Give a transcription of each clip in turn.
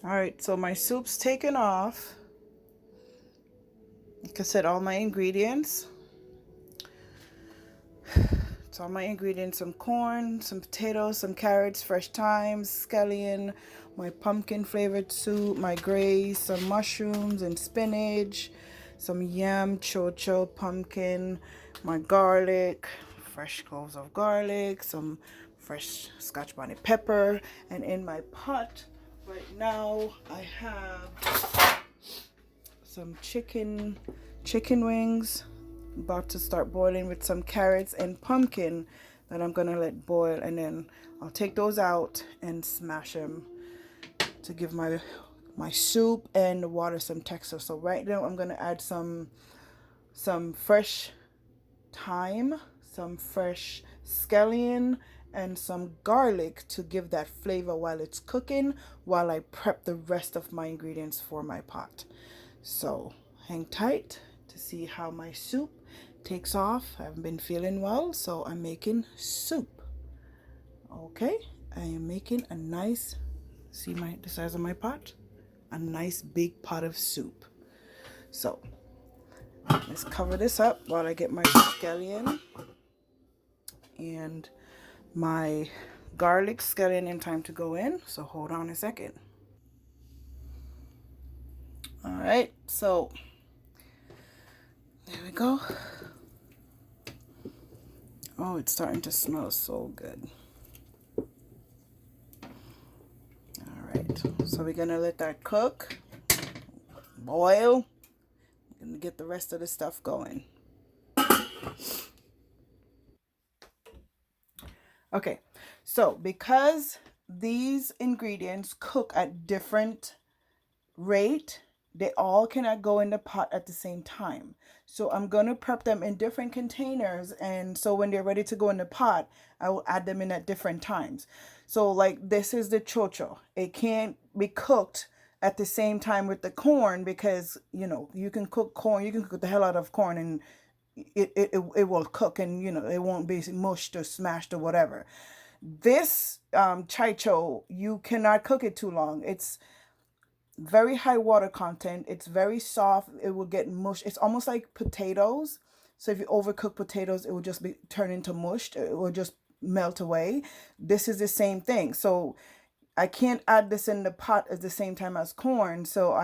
All right, so my soup's taken off. Like I said, all my ingredients. It's all my ingredients: some corn, some potatoes, some carrots, fresh thyme, scallion, my pumpkin flavored soup, my grace, some mushrooms and spinach, some yam, chocho, pumpkin, my garlic, fresh cloves of garlic, some fresh scotch bonnet pepper, and in my pot right now I have some chicken wings about to start boiling with some carrots and pumpkin that I'm gonna let boil, and then I'll take those out and smash them to give my soup and the water some texture. So right now I'm gonna add some fresh thyme, some fresh scallion, and some garlic to give that flavor while it's cooking, while I prep the rest of my ingredients for my pot. So hang tight to see how my soup takes off. I haven't been feeling well, so I'm making soup. Okay, I am making a nice, see the size of my pot? A nice big pot of soup. So let's cover this up while I get my scallion and my garlic scallion in time to go in. So hold on a second. All right, so there we go. Oh, it's starting to smell so good. All right, so we're gonna let that cook, boil. I'm gonna get the rest of the stuff going. Okay, so because these ingredients cook at different rate, they all cannot go in the pot at the same time. So I'm going to prep them in different containers, and so when they're ready to go in the pot, I will add them in at different times. So like this is the chocho. It can't be cooked at the same time with the corn because you can cook corn, you can cook the hell out of corn, and it will cook, and it won't be mushed or smashed or whatever. This chicho, you cannot cook it too long. It's very high water content. It's very soft. It will get mush. It's almost like potatoes. So if you overcook potatoes, it will just be turn into mush. It will just melt away. This is the same thing. So I can't add this in the pot at the same time as corn. So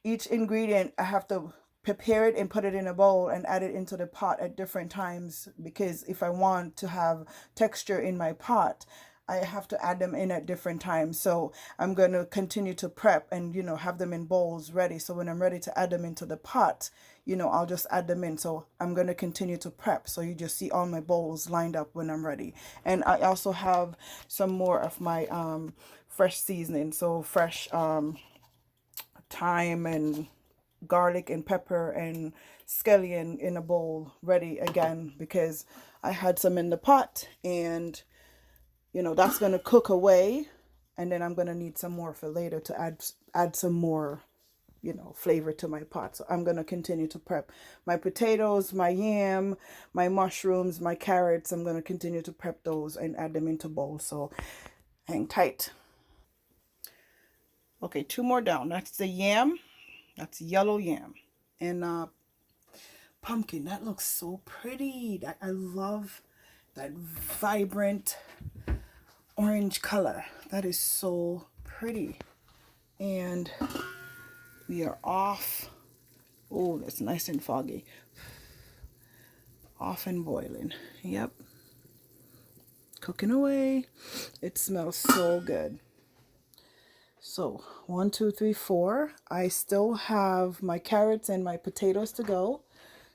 each ingredient I have to prepare it and put it in a bowl and add it into the pot at different times, because if I want to have texture in my pot, I have to add them in at different times. So I'm going to continue to prep and have them in bowls ready, so when I'm ready to add them into the pot, I'll just add them in. So I'm going to continue to prep, so you just see all my bowls lined up when I'm ready. And I also have some more of my fresh seasoning, so fresh thyme and garlic and pepper and scallion in a bowl ready again, because I had some in the pot, and that's going to cook away, and then I'm going to need some more for later to add some more flavor to my pot. So I'm going to continue to prep my potatoes, my yam, my mushrooms, my carrots. I'm going to continue to prep those and add them into bowls. So hang tight. Okay, two more down. That's the yam. That's yellow yam. And pumpkin. That looks so pretty. I love that vibrant orange color. That is so pretty. And we are off. Oh, that's nice and foggy. Off and boiling. Yep. Cooking away. It smells so good. So 1, 2, 3, 4. I still have my carrots and my potatoes to go.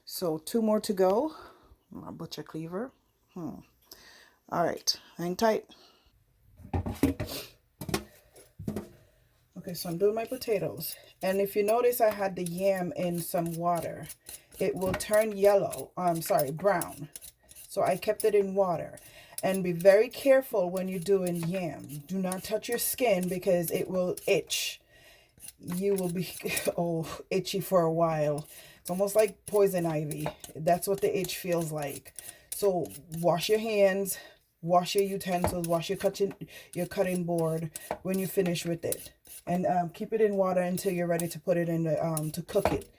So 2 more to go. My butcher cleaver. All right, hang tight. Okay, so I'm doing my potatoes. And if you notice, I had the yam in some water. It will turn yellow. I'm sorry, brown. So I kept it in water. And be very careful when you're doing yam. Do not touch your skin because it will itch. You will be itchy for a while. It's almost like poison ivy. That's what the itch feels like. So wash your hands wash your utensils, wash your cutting board when you finish with it, and keep it in water until you're ready to put it in the to cook it.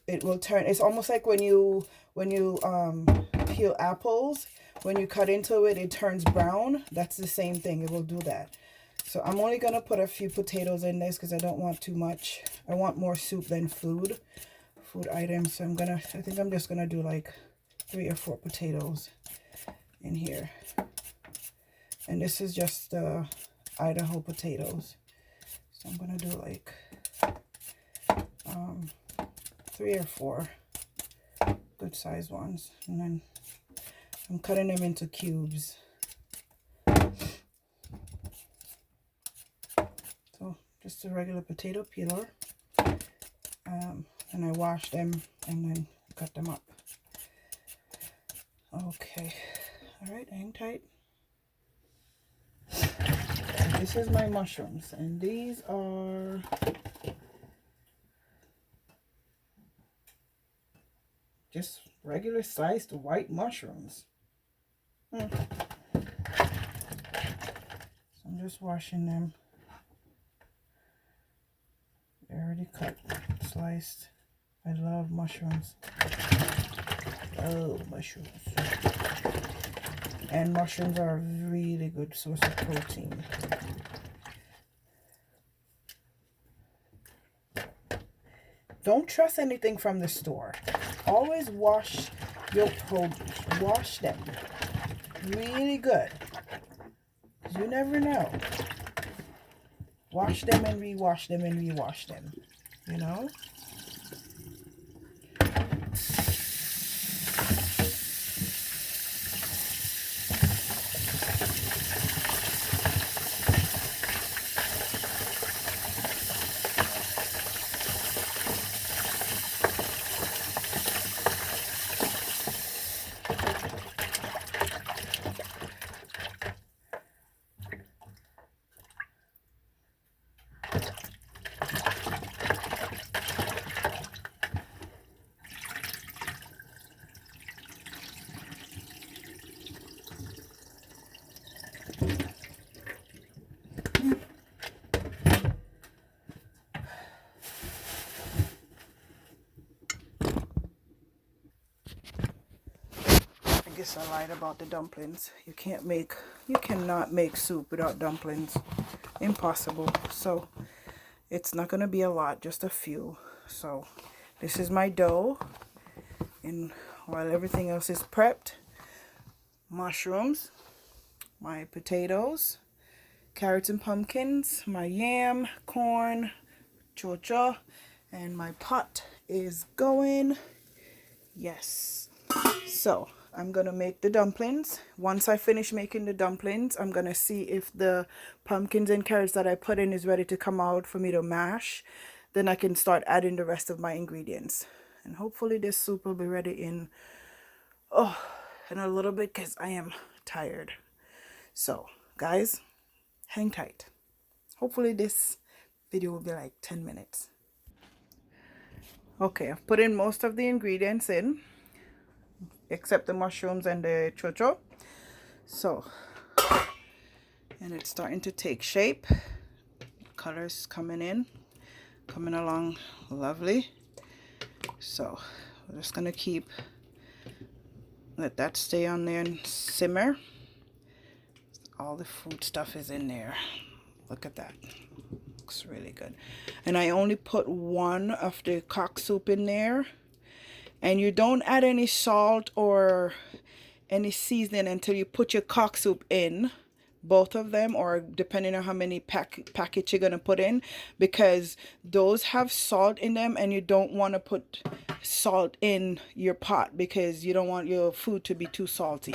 It will turn. It's almost like when you peel apples. When you cut into it, it turns brown. That's the same thing. It will do that. So I'm only gonna put a few potatoes in this because I don't want too much. I want more soup than food items. So I think I'm just gonna do like 3 or 4 potatoes in here. And this is just Idaho potatoes. So I'm gonna do like 3 or 4 good sized ones, and then I'm cutting them into cubes. So just a regular potato peeler, and I wash them and then cut them up. Okay, all right, hang tight. This is my mushrooms, and these are just regular sliced white mushrooms. So I'm just washing them. They're already cut, sliced. I love mushrooms. Oh, mushrooms. And mushrooms are a really good source of protein. Don't trust anything from the store. Always wash your produce. Wash them really good. You never know. Wash them and rewash them and rewash them. You know? I guess I lied about the dumplings. You cannot make soup without dumplings. Impossible. So it's not going to be a lot, just a few. So this is my dough, and while everything else is prepped, mushrooms, my potatoes, carrots and pumpkins, my yam, corn, chocha, and my pot is going. Yes. So I'm gonna make the dumplings. Once I finish making the dumplings, I'm gonna see if the pumpkins and carrots that I put in is ready to come out for me to mash. Then I can start adding the rest of my ingredients, and hopefully this soup will be ready in a little bit, because I am tired. So guys, hang tight. Hopefully this video will be like 10 minutes. Okay, I've put in most of the ingredients in, except the mushrooms and the chocho. So, and it's starting to take shape. Colors coming along lovely. So we're just gonna let that stay on there and simmer. All the food stuff is in there. Look at that. Looks really good. And I only put 1 of the cock soup in there. And you don't add any salt or any seasoning until you put your cock soup in, both of them, or depending on how many packets you're going to put in, because those have salt in them, and you don't want to put salt in your pot because you don't want your food to be too salty.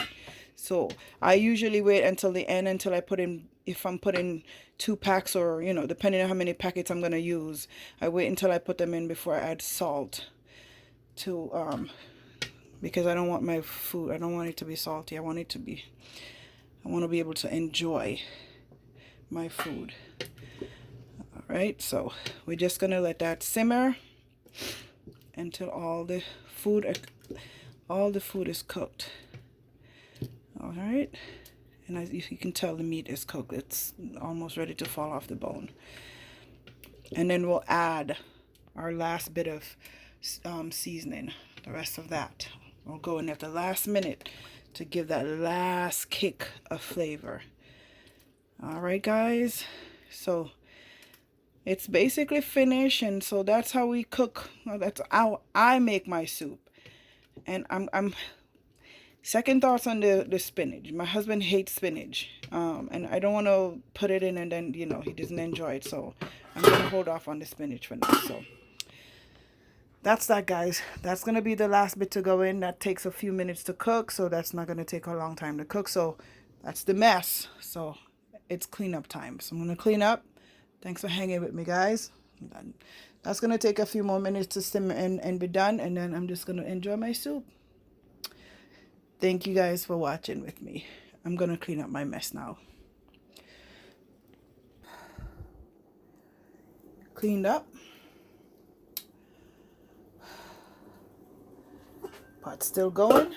So I usually wait until the end, until I put in, if I'm putting 2 packs, or depending on how many packets I'm going to use, I wait until I put them in before I add salt to because I don't want my food, I don't want it to be salty. I want to be able to enjoy my food. All right, so we're just gonna let that simmer until all the food is cooked. All right, And as you can tell, the meat is cooked. It's almost ready to fall off the bone. And then we'll add our last bit of seasoning. The rest of that we'll go in at the last minute to give that last kick of flavor. All right, guys. So it's basically finished, and so that's how we cook. Well, that's how I make my soup. And I'm second thoughts on the spinach. My husband hates spinach, and I don't want to put it in and then, you know, he doesn't enjoy it. So I'm going to hold off on the spinach for now. So that's that, guys. That's going to be the last bit to go in. That takes a few minutes to cook, so that's not going to take a long time to cook. So that's the mess. So it's cleanup time. So I'm going to clean up. Thanks for hanging with me, guys. That's going to take a few more minutes to simmer and be done, and then I'm just going to enjoy my soup. Thank you guys for watching with me. I'm going to clean up my mess now. Cleaned up. Pot's still going.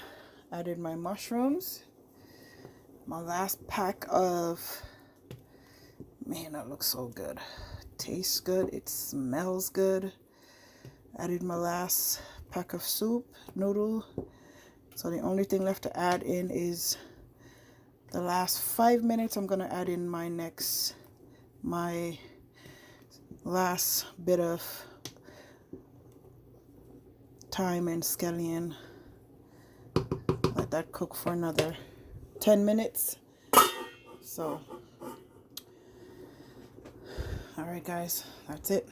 Added my mushrooms. My last pack of... Man, that looks so good. Tastes good. It smells good. Added my last pack of soup, noodle. So the only thing left to add in is the last 5 minutes. I'm going to add in my last bit of thyme and scallion. Let that cook for another 10 minutes. So, all right, guys, that's it.